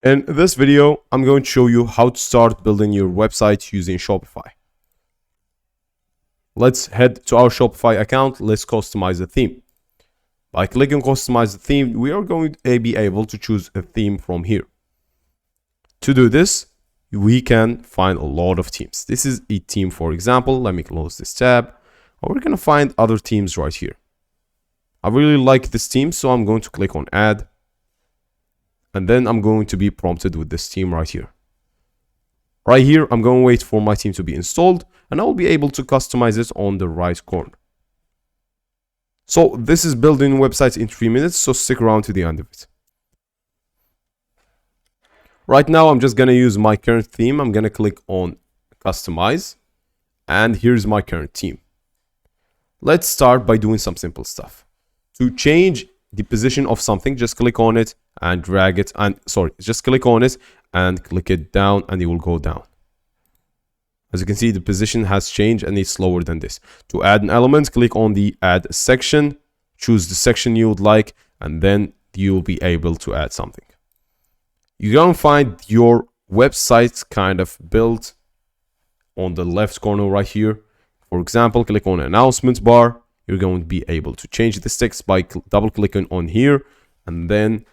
In this video, I'm going to show you how to start building your website using Shopify. Let's head to our Shopify account. Let's customize the theme. By clicking customize the theme, we are going to be able to choose a theme from here. To do this, we can find a lot of themes. This is a theme, for example. Let me close this tab. We're going to find other themes right here. I really like this theme, so I'm going to click on add. And then I'm going to be prompted with this theme right here. Right here, I'm going to wait for my theme to be installed, and I'll be able to customize it on the right corner. So this is building websites in 3 minutes, so stick around to the end of it. Right now, I'm just going to use my current theme. I'm going to click on customize, and here's my current theme. Let's start by doing some simple stuff. To change the position of something, just click on it and drag it, and just click on it and click it down, and it will go down. As you can see, the position has changed and it's lower than this. To add an element, click on the add section, choose the section you would like, and then you'll be able to add something. You're going to find your website kind of built on the left corner right here. For example, click on announcement bar. You're going to be able to change this text by double clicking on here, and then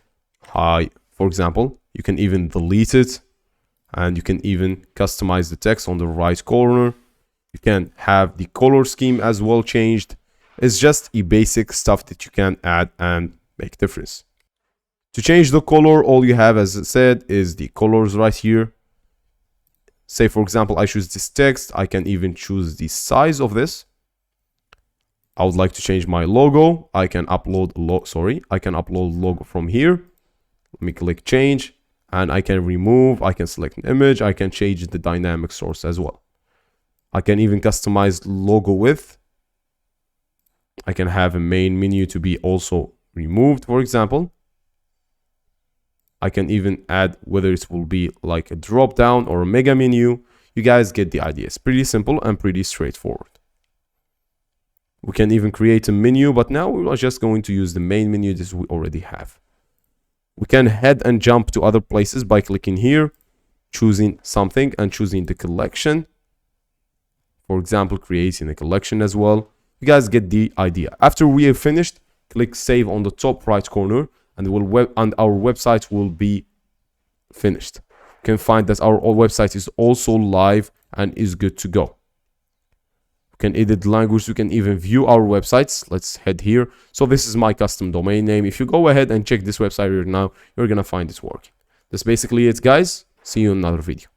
for example, you can even delete it, and you can even customize the text on the right corner. You can have the color scheme as well changed. It's just a basic stuff that you can add and make difference. To change the color, all you have, as I said, is the colors right here. Say, for example, I choose this text. I can even choose the size of this. I would like to change my logo. I can upload logo from here. Let me click change, and I can remove, I can select an image, I can change the dynamic source as well. I can even customize logo width. I can have a main menu to be also removed, for example. I can even add whether it will be like a drop down or a mega menu. You guys get the idea. It's pretty simple and pretty straightforward. We can even create a menu, but now we are just going to use the main menu that we already have. We can head and jump to other places by clicking here, choosing something and choosing the collection. For example, creating a collection as well. You guys get the idea. After we have finished, click save on the top right corner, and our website will be finished. You can find that our website is also live and is good to go. We can edit language. We can even view our websites. Let's head here. So this is my custom domain name. If you go ahead and check this website right now, you're gonna find it working. That's basically it, guys. See you in another video.